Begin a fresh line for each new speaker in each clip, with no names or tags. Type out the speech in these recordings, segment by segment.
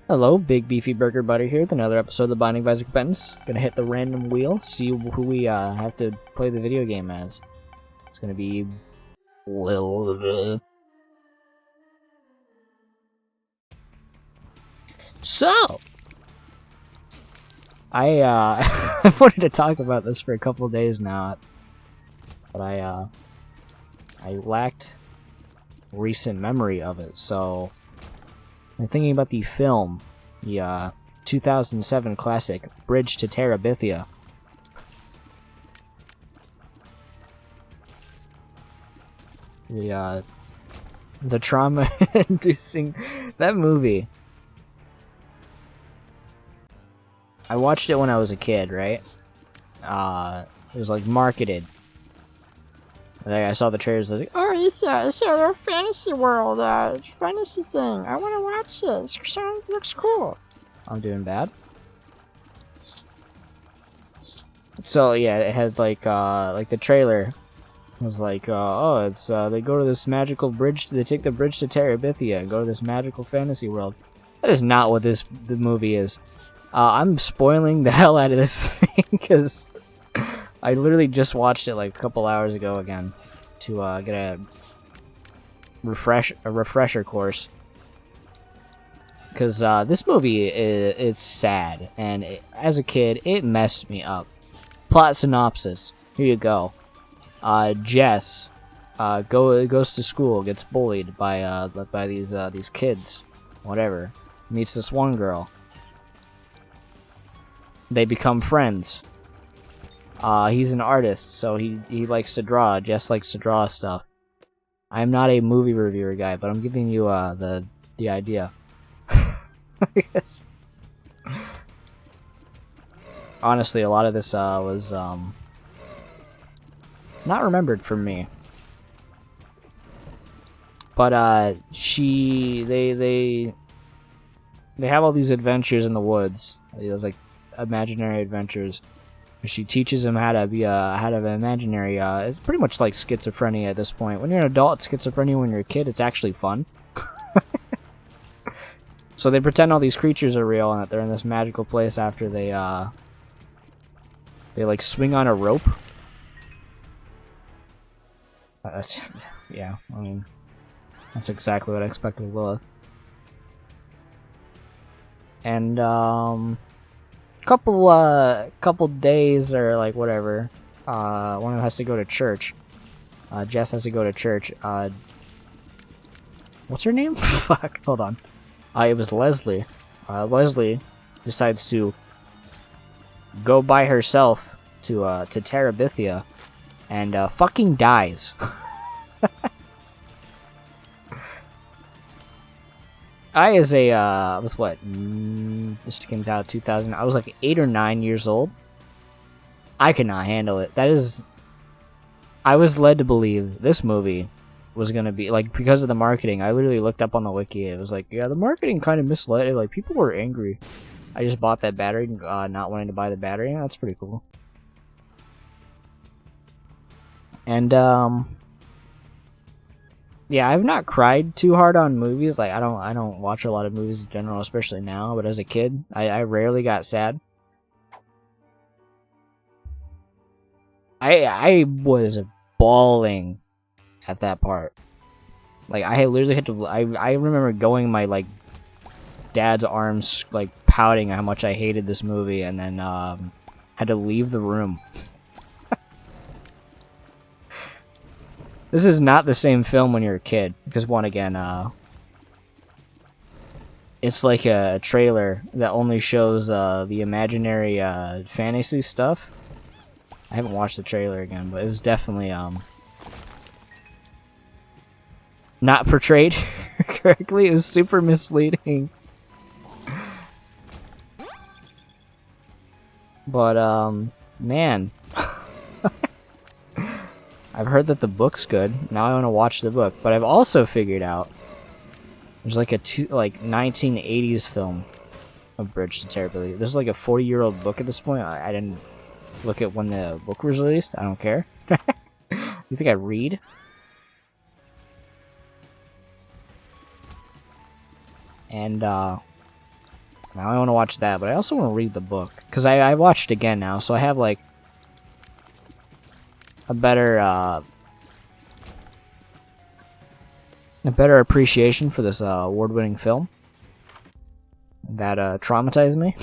Hello, Big Beefy Burger Butter here with another episode of the Binding of Isaac Repentance. Gonna hit the random wheel, see who we have to play the video game as. It's gonna be So I I wanted to talk about this for a couple days now, but I lacked recent memory of it, so I'm thinking about the film, the 2007 classic Bridge to Terabithia. The trauma-inducing that movie. I watched it when I was a kid, right? It was like marketed. Like, I saw the trailers, like, oh, it's a fantasy world, fantasy thing. I want to watch this. It looks cool. I'm doing bad. So yeah, it had like the trailer was like, oh, it's they go to this magical bridge. They take the bridge to Terabithia and go to this magical fantasy world. That is not what the movie is. I'm spoiling the hell out of this thing because I literally just watched it like a couple hours ago again to get a refresher course. Because this movie is sad, and as a kid, it messed me up. Plot synopsis. Here you go. Jess goes to school, gets bullied by these kids, whatever. Meets this one girl. They become friends. He's an artist, so he likes to draw. Jess likes to draw stuff. I'm not a movie reviewer guy, but I'm giving you the idea. I guess. Honestly, a lot of this was not remembered from me. But they have all these adventures in the woods. Those like imaginary adventures. She teaches him how to be an imaginary. It's pretty much like schizophrenia at this point. When you're an adult, it's schizophrenia. When you're a kid, it's actually fun. So they pretend all these creatures are real and that they're in this magical place after they like swing on a rope. Yeah, I mean, that's exactly what I expected of Lilith. And couple days or like whatever. One of them has to go to church. Jess has to go to church. What's her name? Fuck, hold on. It was Leslie. Leslie decides to go by herself to Terabithia and fucking dies. I was what? This came out 2000. I was like 8 or 9 years old. I could not handle it. I was led to believe this movie was gonna be like, because of the marketing. I literally looked up on the wiki. It was like, yeah, the marketing kind of misled it. Like, people were angry. I just bought that battery, not wanting to buy the battery. That's pretty cool. And yeah, I've not cried too hard on movies. Like, I don't watch a lot of movies in general, especially now. But as a kid, I rarely got sad. I was bawling at that part. Like, I literally had to. I remember going in my like dad's arms, like pouting how much I hated this movie, and then had to leave the room. This is not the same film when you're a kid, because one again, it's like a trailer that only shows the imaginary fantasy stuff. I haven't watched the trailer again, but it was definitely not portrayed correctly. It was super misleading. But man. I've heard that the book's good. Now I want to watch the book. But I've also figured out there's like a 1980s film of Bridge to Terabithia. There's like a 40-year-old book at this point. I didn't look at when the book was released. I don't care. You think I read? And Now I want to watch that, but I also want to read the book. Because I watched it again now, so I have, like, a better appreciation for this award-winning film that traumatized me.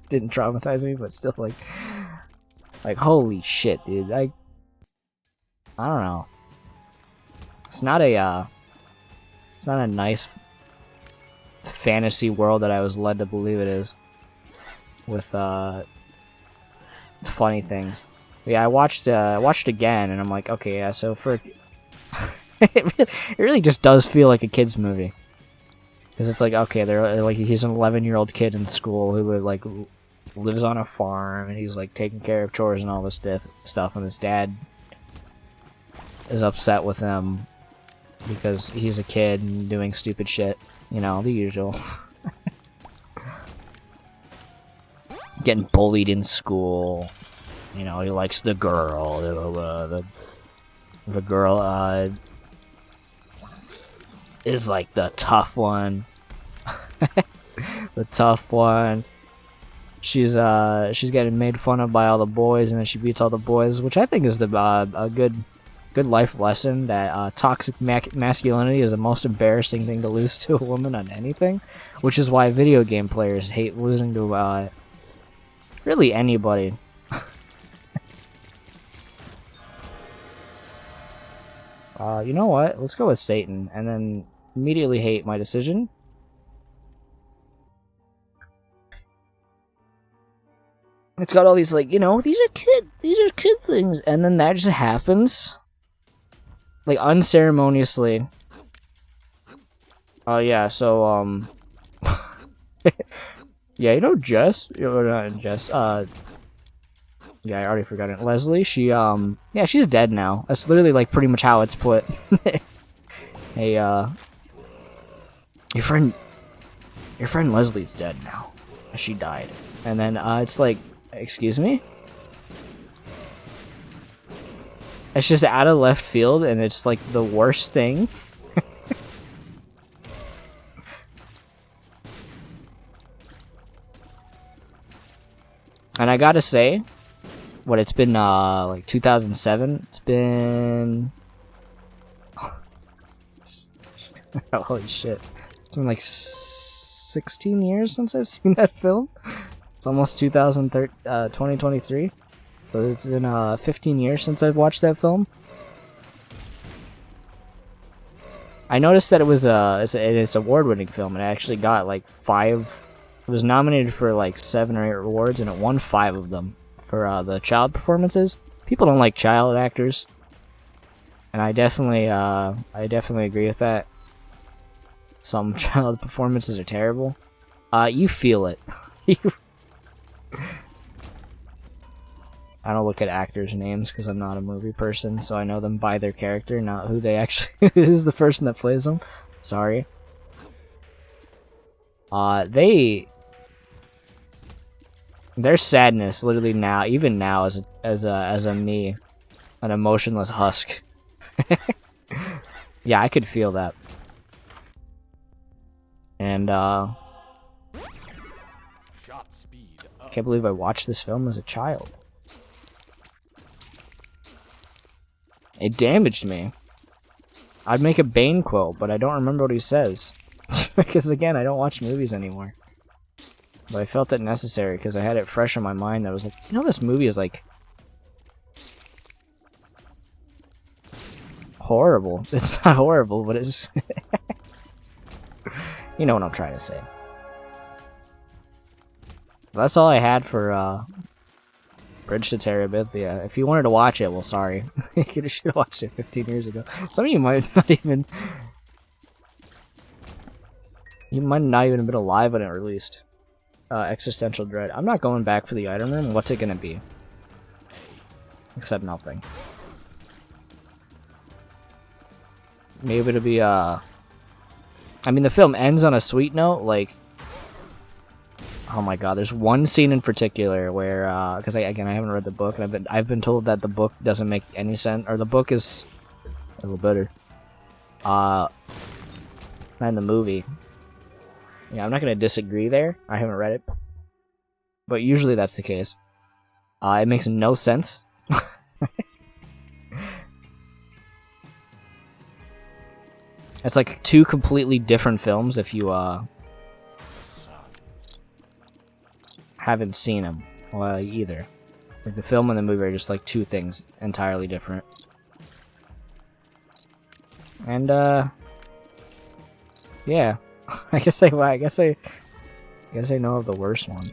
Didn't traumatize me, but still, like holy shit, dude. I don't know. It's not a nice fantasy world that I was led to believe it is, with funny things. But yeah, I watched again, and I'm like, okay, yeah. So for it really just does feel like a kids movie, because it's like, okay, they're like, he's an 11-year-old kid in school who like lives on a farm, and he's like taking care of chores and all this stuff, and his dad is upset with him because he's a kid and doing stupid shit. You know, the usual. Getting bullied in school. You know, he likes the girl. The girl is like the tough one. The tough one. She's getting made fun of by all the boys, and then she beats all the boys, which I think is a good life lesson, that toxic masculinity is the most embarrassing thing to lose to a woman on anything, which is why video game players hate losing to really anybody. You know what? Let's go with Satan, and then immediately hate my decision. It's got all these, like, you know, these are kid things, and then that just happens. Like, unceremoniously. Oh, yeah, so, yeah, you know Jess? Not Jess, yeah, I already forgot it. Leslie, she, yeah, she's dead now. That's literally, like, pretty much how it's put. Hey, your friend Leslie's dead now. She died. And then, it's like, excuse me? It's just out of left field, and it's like the worst thing. And I gotta say, what, it's been like 2007. It's been holy shit! It's been like 16 years since I've seen that film. It's almost 2023. So it's been 15 years since I've watched that film. I noticed that it's award-winning film, and it actually got like 5. It was nominated for like 7 or 8 awards, and it won 5 of them for the child performances. People don't like child actors, and I definitely agree with that. Some child performances are terrible. You feel it. I don't look at actors' names because I'm not a movie person, so I know them by their character, not who they actually who's the person that plays them. Sorry. Their sadness, literally now, even now, as a me, an emotionless husk. Yeah, I could feel that. And can't believe I watched this film as a child. It damaged me. I'd make a Bane quote, but I don't remember what he says. Because again, I don't watch movies anymore. But I felt it necessary because I had it fresh in my mind that I was like, you know, this movie is like horrible. It's not horrible, but it's you know what I'm trying to say. That's all I had for Bridge to Terabithia. If you wanted to watch it, well, sorry. You should have watched it 15 years ago. Some of you might not even... You might not even have been alive when it released. Existential Dread. I'm not going back for the item room. What's it gonna be? Except nothing. Maybe it'll be, I mean, the film ends on a sweet note, like... Oh my god, there's one scene in particular where, because I haven't read the book, and I've been told that the book doesn't make any sense, or the book is a little better, than the movie. Yeah, I'm not gonna disagree there. I haven't read it, but usually that's the case. It makes no sense. It's like two completely different films if you haven't seen them either. Like the film and the movie are just like two things entirely different. And yeah, I guess I know of the worst one.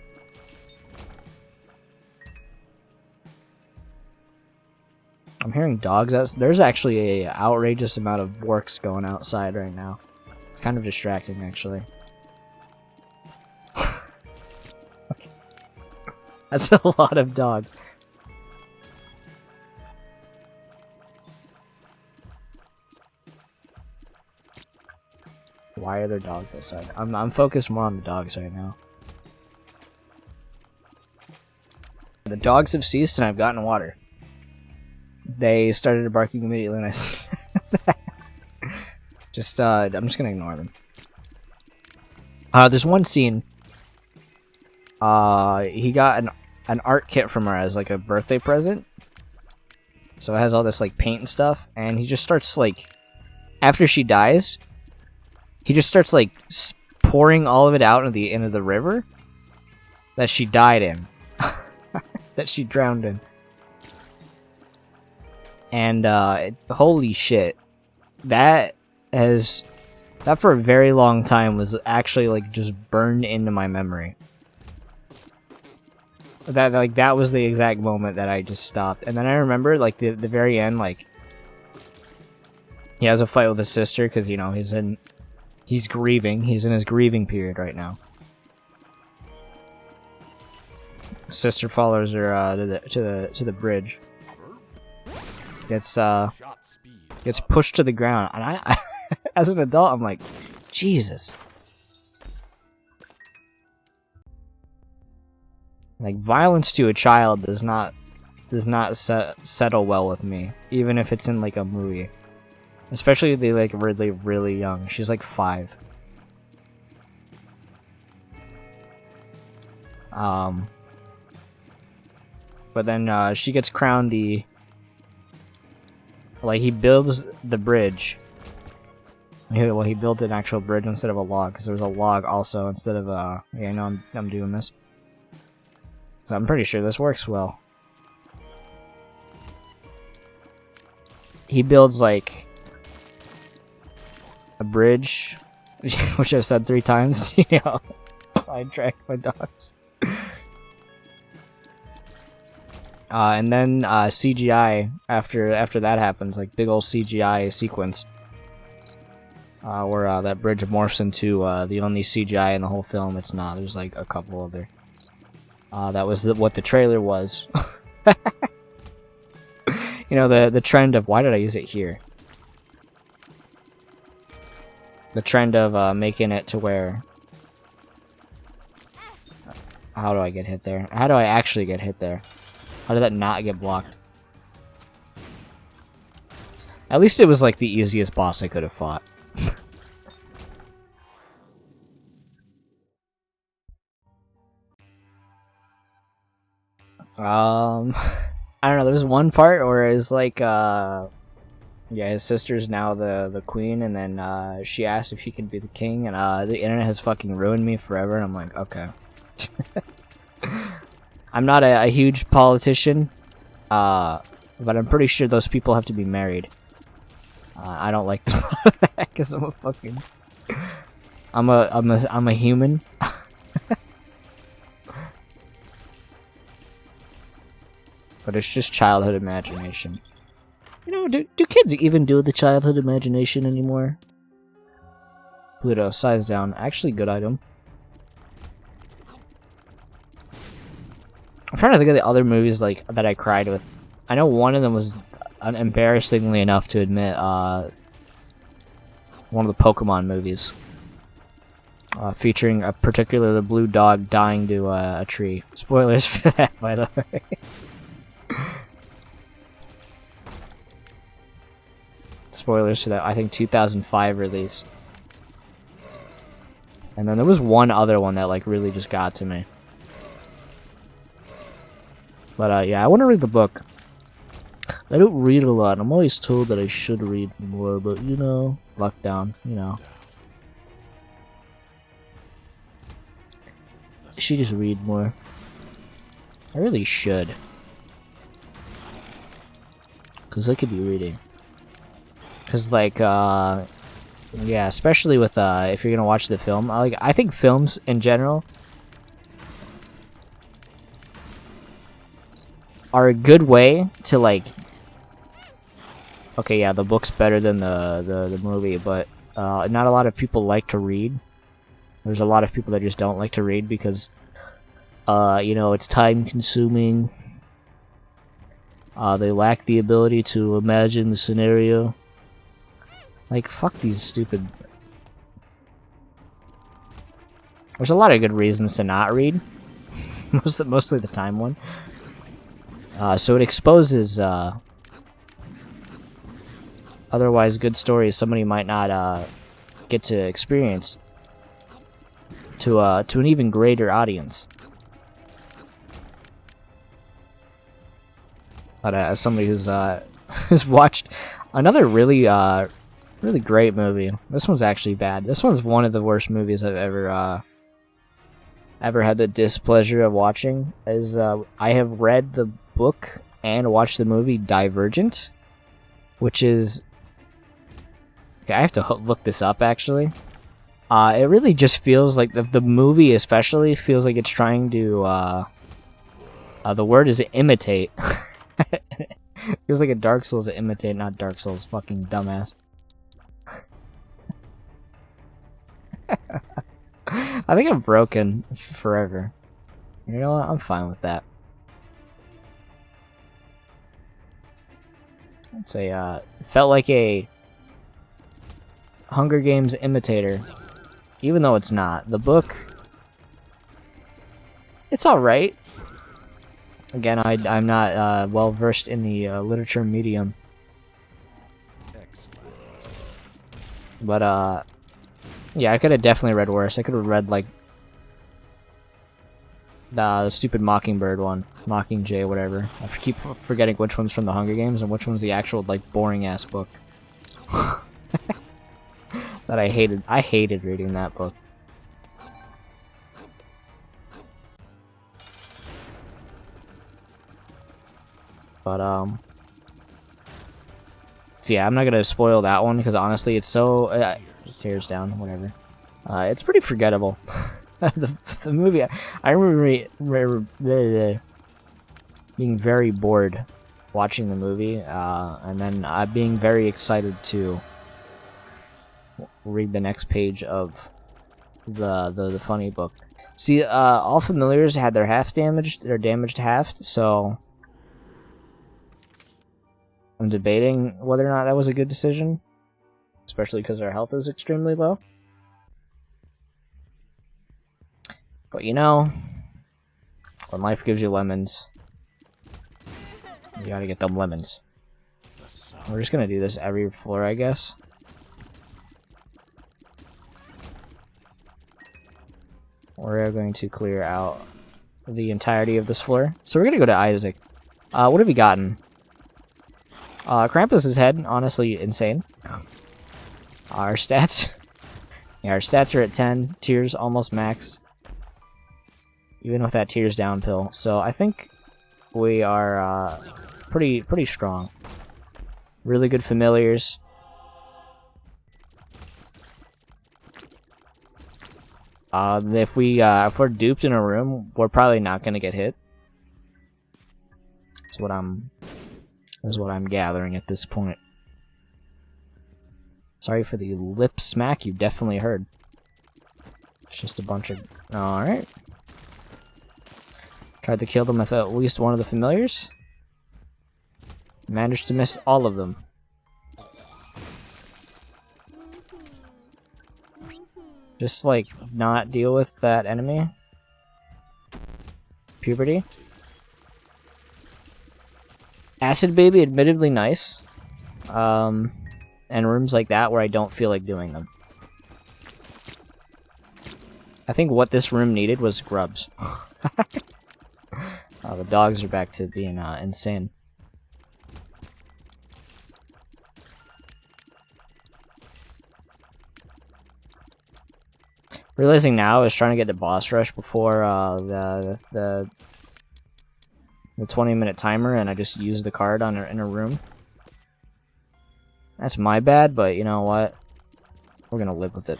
I'm hearing dogs. There's actually a outrageous amount of works going outside right now. It's kind of distracting, actually. That's a lot of dogs. Why are there dogs outside? I'm focused more on the dogs right now. The dogs have ceased and I've gotten water. They started barking immediately and I I'm just gonna ignore them. There's one scene. He got an art kit from her as like a birthday present. So it has all this like paint and stuff, and he just starts like, after she dies, he just starts like pouring all of it out into the river that she died in, that she drowned in. And holy shit, that for a very long time was actually like just burned into my memory. That was the exact moment that I just stopped. And then I remember like the very end, like he has a fight with his sister because, you know, he's grieving. He's in his grieving period right now. Sister follows her to the bridge. Gets pushed to the ground, and I as an adult, I'm like, Jesus. Like, violence to a child does not settle well with me, even if it's in like a movie. Especially if they like really, really young. She's like 5. But then she gets crowned the. Like, he builds the bridge. Well, he built an actual bridge instead of a log, because there was a log also instead of yeah, no, I'm doing this. So I'm pretty sure this works well. He builds, like, a bridge, which I've said 3 times, you know, sidetrack my dogs. And then CGI after that happens, like big old CGI sequence, where that bridge morphs into the only CGI in the whole film. It's not. There's like a couple other. That was what the trailer was. You know, the trend of, why did I use it here? The trend of making it to where. How do I get hit there? How do I actually get hit there? How did that not get blocked? At least it was like the easiest boss I could have fought. I don't know, there was one part where it's like, yeah, his sister's now the queen, and then she asked if she could be the king, and the internet has fucking ruined me forever, and I'm like, okay. I'm not a huge politician, but I'm pretty sure those people have to be married. I don't like that because I'm a fucking, I'm a human. But it's just childhood imagination. You know, do kids even do the childhood imagination anymore? Pluto, size down. Actually, good item. I'm trying to think of the other movies like that I cried with. I know one of them was, embarrassingly enough to admit, one of the Pokemon movies. Featuring a particular the blue dog dying to a tree. Spoilers for that, by the way. Spoilers for that, I think 2005 release. And then there was one other one that like really just got to me. But yeah, I want to read the book. I don't read a lot. I'm always told that I should read more, but you know, lockdown, you know. I should just read more. I really should. Because I could be reading. Because, like, yeah, especially with, if you're gonna watch the film. I think films, in general, are a good way to, like... Okay, yeah, the book's better than the movie, but not a lot of people like to read. There's a lot of people that just don't like to read because, you know, it's time-consuming. They lack the ability to imagine the scenario. Like, fuck these stupid... There's a lot of good reasons to not read. Mostly the time one. So it exposes, otherwise good stories somebody might not, get to experience to an even greater audience. But as somebody who's who's watched another really really great movie, this one's actually bad. This one's one of the worst movies I've ever had the displeasure of watching. Is I have read the book and watched the movie Divergent, which is okay. I have to look this up actually. It really just feels like the movie especially feels like it's trying to the word is imitate. Feels like a Dark Souls to imitate, not Dark Souls, fucking dumbass. I think I'm broken forever. You know what? I'm fine with that. It's a, felt like a Hunger Games imitator. Even though it's not. The book... It's alright. Again, I'm not well versed in the literature medium. But yeah, I could have definitely read worse. I could have read like the stupid Mockingbird one, Mockingjay, whatever. I keep forgetting which one's from the Hunger Games and which one's the actual like boring ass book that I hated. I hated reading that book. But so yeah, I'm not gonna spoil that one because honestly, it's so it tears down, whatever. It's pretty forgettable. the movie, I remember being very bored watching the movie, and then being very excited to read the next page of the funny book. See, all familiars had their half damaged, their damaged half, so. I'm debating whether or not that was a good decision, especially because our health is extremely low. But you know, when life gives you lemons, you gotta get them lemons. We're just gonna do this every floor, I guess. We're going to clear out the entirety of this floor. So we're gonna go to Isaac. What have we gotten? Krampus's head, honestly insane. Our stats... Yeah, our stats are at 10. Tears almost maxed. Even with that tears down pill. So I think we are pretty strong. Really good familiars. If we're duped in a room, we're probably not gonna get hit. That's what I'm gathering at this point. Sorry for the lip smack you definitely heard. It's just a bunch of... Alright. Tried to kill them with at least one of the familiars. Managed to miss all of them. Just, like, not deal with that enemy. Puberty. Acid Baby, admittedly nice. And rooms like that where I don't feel like doing them. I think what this room needed was grubs. The dogs are back to being insane. Realizing now I was trying to get to boss rush before the 20-minute timer, and I just used the card in a room. That's my bad, but you know what? We're gonna live with it.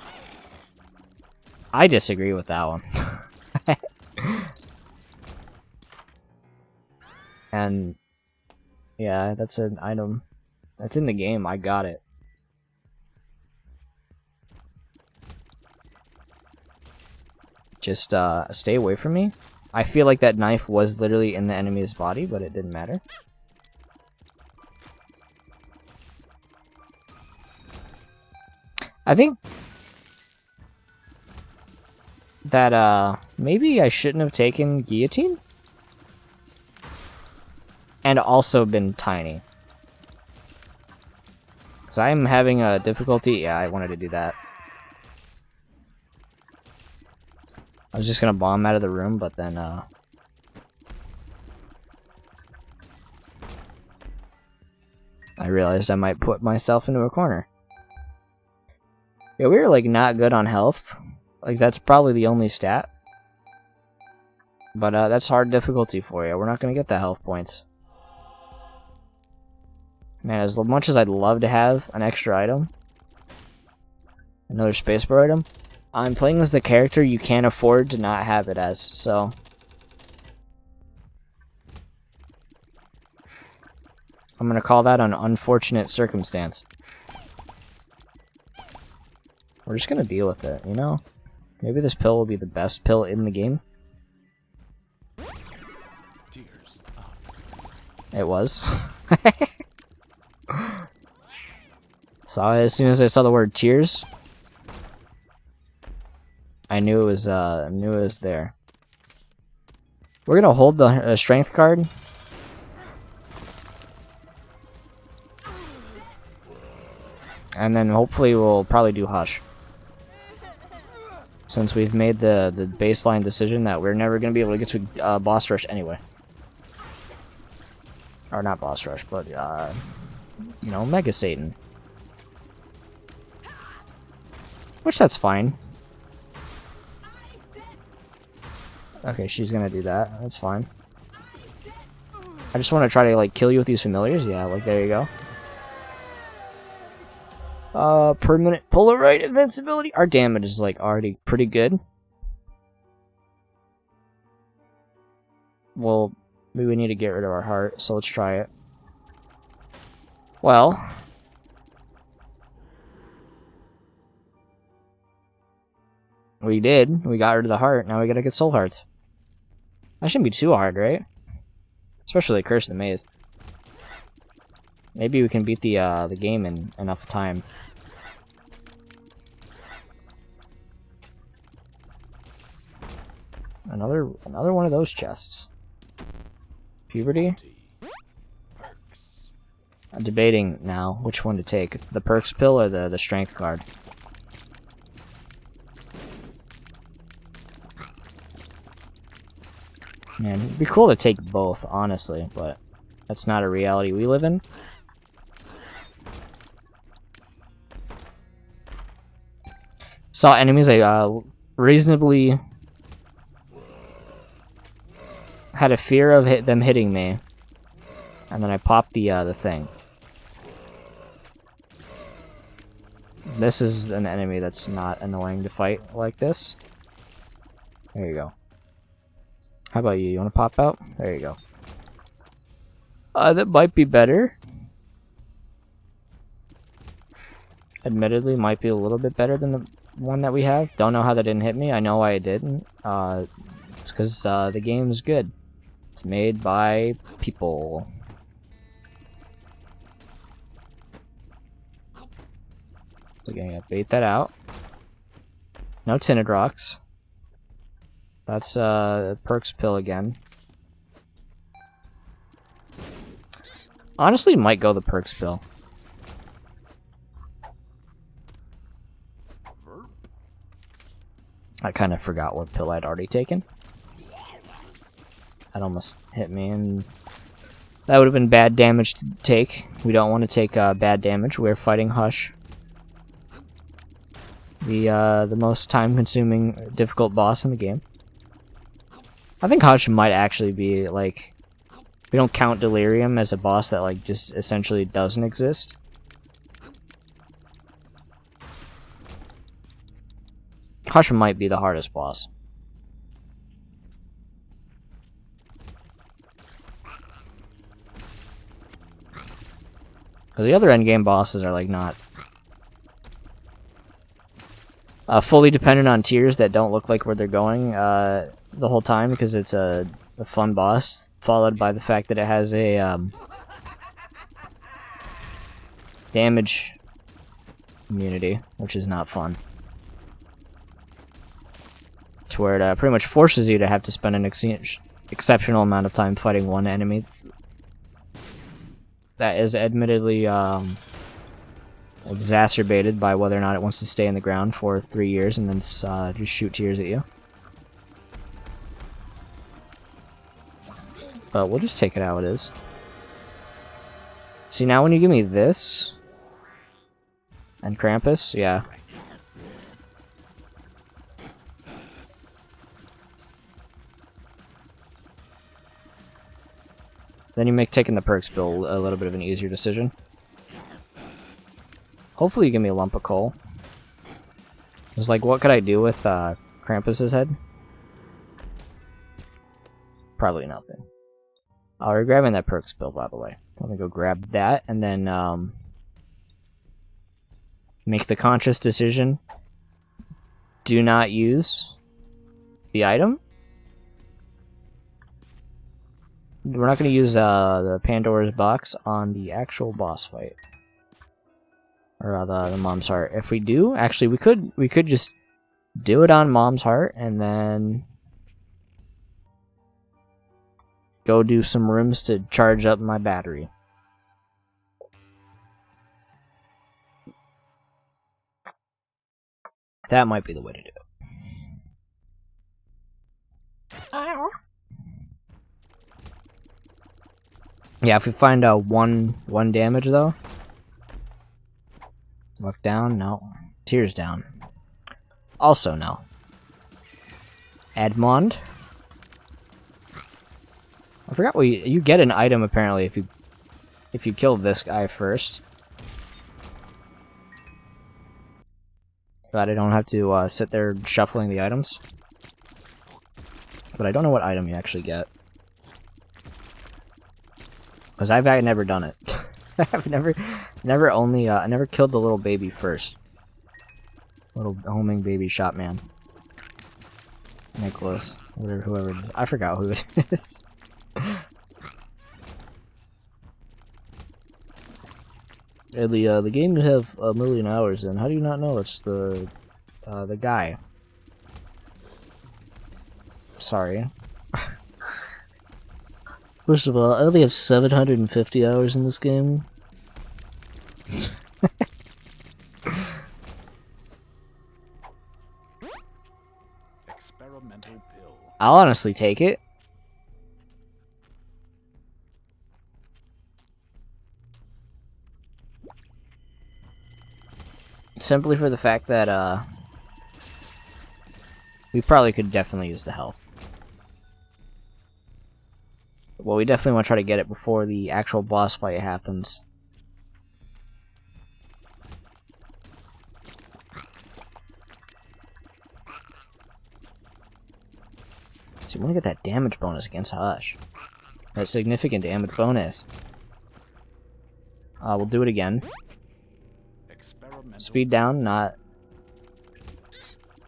I disagree with that one. And yeah, that's an item that's in the game. I got it. Just stay away from me. I feel like that knife was literally in the enemy's body, but it didn't matter. I think that maybe I shouldn't have taken guillotine and also been tiny. So I'm having a difficulty. Yeah, I wanted to do that. I was just gonna bomb out of the room, but then I realized I might put myself into a corner. Yeah, we were like not good on health. Like that's probably the only stat. But that's hard difficulty for you. We're not gonna get the health points. Man, as much as I'd love to have an extra item, another spacebar item, I'm playing as the character you can't afford to not have it as, so. I'm gonna call that an unfortunate circumstance. We're just gonna deal with it, you know? Maybe this pill will be the best pill in the game. It was. Saw it as soon as I saw the word tears. I knew it was there. We're gonna hold the strength card. And then hopefully we'll probably do Hush. Since we've made the baseline decision that we're never gonna be able to get to boss rush anyway. Or not boss rush, but you know, Mega Satan. Which that's fine. Okay, she's gonna do that. That's fine. I just want to try to like kill you with these familiars. Yeah, like there you go. Permanent Polaroid invincibility. Our damage is like already pretty good. Well, maybe we need to get rid of our heart, so let's try it. Well, we did. We got rid of the heart. Now we gotta get soul hearts. That shouldn't be too hard, right? Especially Curse of the Maze. Maybe we can beat the game in enough time. Another one of those chests. Puberty. I'm debating now which one to take, the perks pill or the strength card. Man, it'd be cool to take both, honestly, but that's not a reality we live in. Saw enemies I reasonably had a fear of them hitting me, and then I popped the thing. This is an enemy that's not annoying to fight like this. There you go. How about you? You want to pop out? There you go. That might be better. Admittedly, might be a little bit better than the one that we have. Don't know how that didn't hit me. I know why it didn't. It's because the game's good. It's made by people. So gonna bait that out. No tinted rocks. That's perks pill again. Honestly, might go the perks pill. I kind of forgot what pill I'd already taken. That almost hit me, and that would have been bad damage to take. We don't want to take bad damage. We're fighting Hush. The most time-consuming, difficult boss in the game. I think Hush might actually be, like... We don't count Delirium as a boss that, like, just essentially doesn't exist. Hush might be the hardest boss. The other endgame bosses are, like, not... fully dependent on tiers that don't look like where they're going the whole time, because it's a fun boss, followed by the fact that it has a damage immunity, which is not fun. To where it pretty much forces you to have to spend an exceptional amount of time fighting one enemy that is admittedly exacerbated by whether or not it wants to stay in the ground for 3 years and then just shoot tears at you. But we'll just take it how it is. See, now when you give me this and Krampus, yeah. Then you make taking the perks bill a little bit of an easier decision. Hopefully you give me a lump of coal. It's like, what could I do with Krampus's head? Probably nothing. Oh, we're grabbing that perks bill, by the way. Let me go grab that, and then make the conscious decision. Do not use the item. We're not going to use the Pandora's box on the actual boss fight. Or the Mom's Heart. If we do, actually we could just do it on Mom's Heart and then go do some rooms to charge up my battery. That might be the way to do it. Yeah, if we find one damage though. Look down, no. Tears down. Also no. Edmond. I forgot you get an item apparently if you kill this guy first. But I don't have to sit there shuffling the items. But I don't know what item you actually get. Because I've never done it. I've never I never killed the little baby first. Little homing baby shot man. Nicholas. Whoever. I forgot who it is. The game you have 1,000,000 hours in. How do you not know it's the guy? Sorry. First of all, I only have 750 hours in this game.
Experimental pill.
I'll honestly take it. Simply for the fact that, we probably could definitely use the health. Well, we definitely want to try to get it before the actual boss fight happens. So we want to get that damage bonus against Hush. That significant damage bonus. We'll do it again. Speed down, not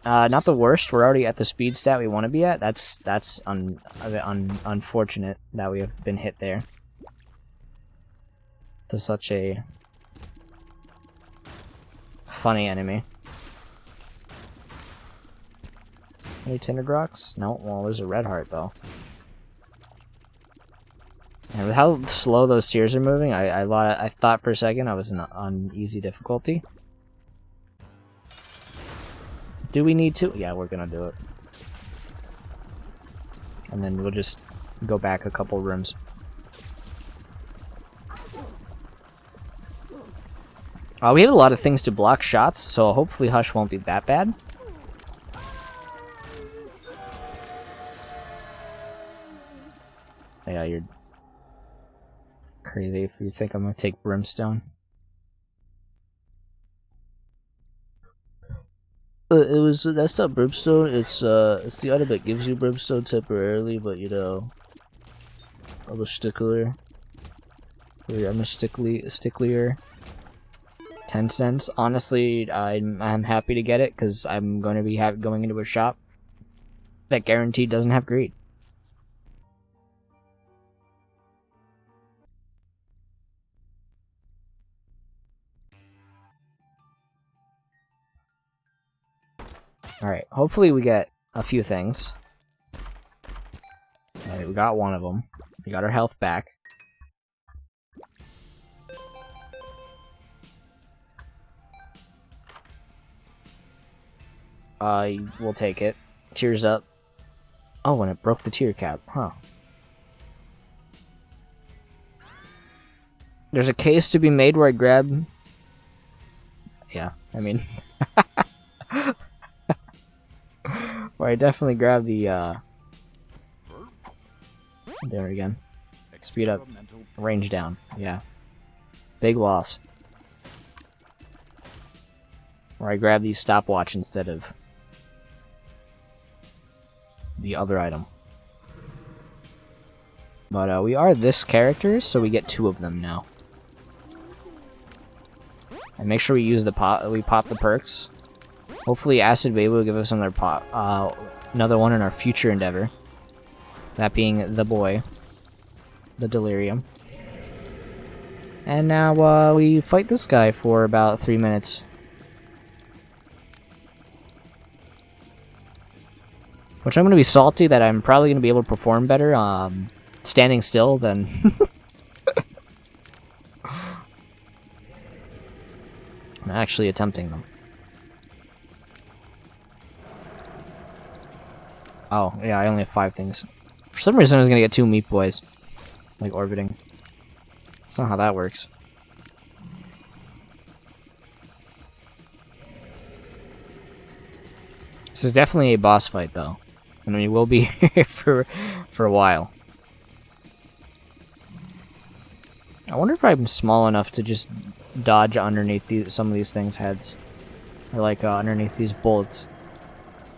the worst. We're already at the speed stat we want to be at. That's unfortunate that we have been hit there. To such a funny enemy. Any Tindered Rocks? No. Well, there's a red heart though. And with how slow those tears are moving, I thought for a second I was on easy difficulty. Do we need to? Yeah, we're gonna do it. And then we'll just go back a couple rooms. We have a lot of things to block shots, so hopefully Hush won't be that bad. Yeah, you're crazy if you think I'm gonna take Brimstone. That's not Brimstone. It's the item that gives you Brimstone temporarily, but you know, I'm a stickler. I'm a sticklier. 10 cents. Honestly, I'm happy to get it because I'm going to be going into a shop that guaranteed doesn't have greed. Alright, hopefully we get a few things. Alright, we got one of them. We got our health back. We'll take it. Tears up. Oh, and it broke the tear cap. Huh. There's a case to be made where I grab... Yeah, I mean... where I definitely grab the, There again. Speed up. Range down. Yeah. Big loss. Where I grab these stopwatch instead of the other item. But we are this character, so we get 2 of them now. And make sure we use the we pop the perks. Hopefully Acid Baby will give us another another one in our future endeavor. That being the boy. The Delirium. And now we fight this guy for about 3 minutes. Which I'm going to be salty that I'm probably going to be able to perform better standing still than... I'm actually attempting them. Oh, yeah, I only have 5 things. For some reason I was going to get 2 Meat Boys. Like orbiting. That's not how that works. This is definitely a boss fight, though. And we will be here for a while. I wonder if I'm small enough to just dodge underneath some of these things' heads. Or like underneath these bullets.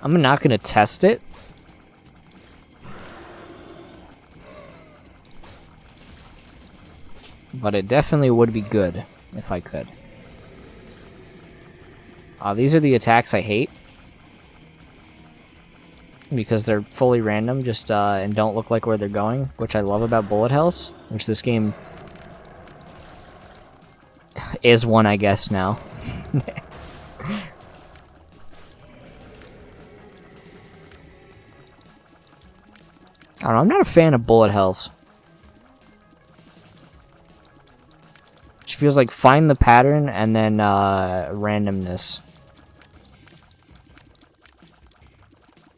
I'm not gonna test it. But it definitely would be good if I could. These are the attacks I hate. Because they're fully random, just and don't look like where they're going, which I love about bullet hells, which this game is one, I guess, now. I don't know, I'm not a fan of bullet hells. Which feels like find the pattern and then randomness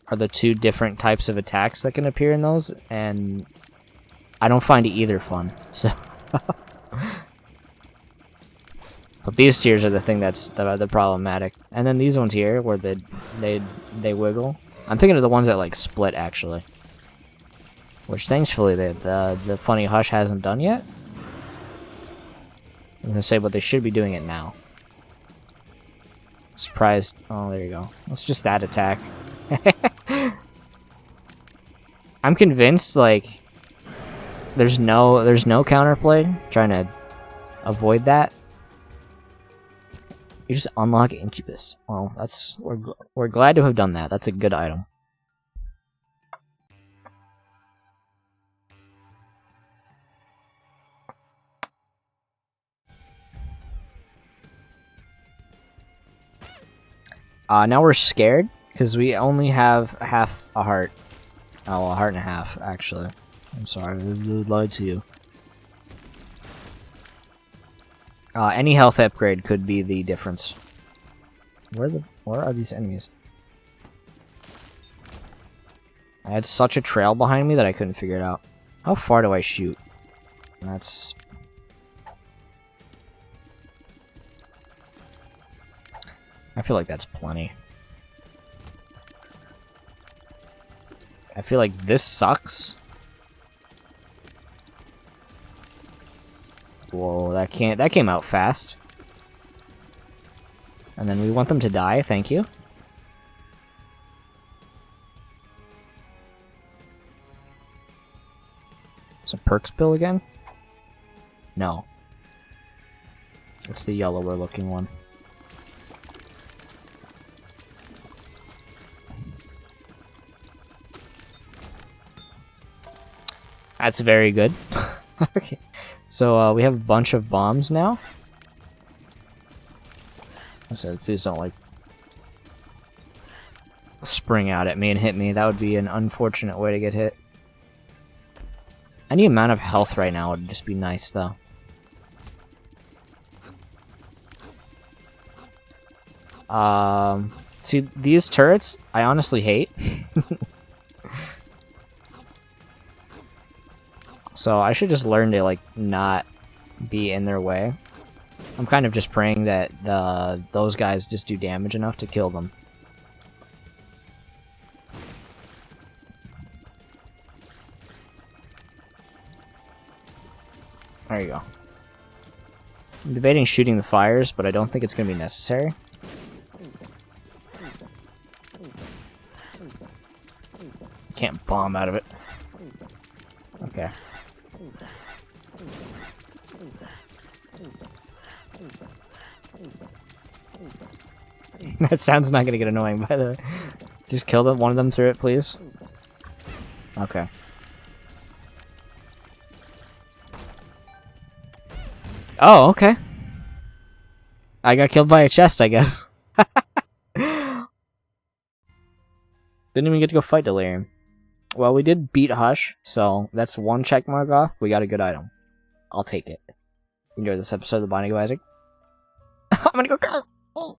are the 2 different types of attacks that can appear in those, and I don't find either fun, so... But these tiers are the thing that's the problematic. And then these ones here, where they wiggle. I'm thinking of the ones that, like, split, actually. Which, thankfully, the Funny Hush hasn't done yet. I was gonna say, but they should be doing it now. Surprised. Oh, there you go. It's just that attack. I'm convinced, like, there's no counterplay. Trying to avoid that. You just unlock Incubus. Well, that's we're glad to have done that. That's a good item. Now we're scared. Because we only have half a heart. Oh, a heart and a half, actually. I'm sorry, I lied to you. Any health upgrade could be the difference. Where are these enemies? I had such a trail behind me that I couldn't figure it out. How far do I shoot? That's... I feel like that's plenty. I feel like this sucks. Whoa, that came out fast. And then we want them to die, thank you. It's a perk spill again? No. It's the yellower looking one. That's very good. Okay. So we have a bunch of bombs now. So please don't like spring out at me and hit me. That would be an unfortunate way to get hit. Any amount of health right now would just be nice though. See, these turrets I honestly hate. So I should just learn to like not be in their way. I'm kind of just praying that those guys just do damage enough to kill them. There you go. I'm debating shooting the fires, but I don't think it's going to be necessary. Can't bomb out of it. Okay. That sound's not gonna get annoying, by the way. Just kill one of them through it, please. Okay. Oh, okay. I got killed by a chest, I guess. Didn't even get to go fight Delirium. Well, we did beat Hush, so that's one check mark off. We got a good item. I'll take it. Enjoy this episode of the Binding of Isaac. I'm gonna go.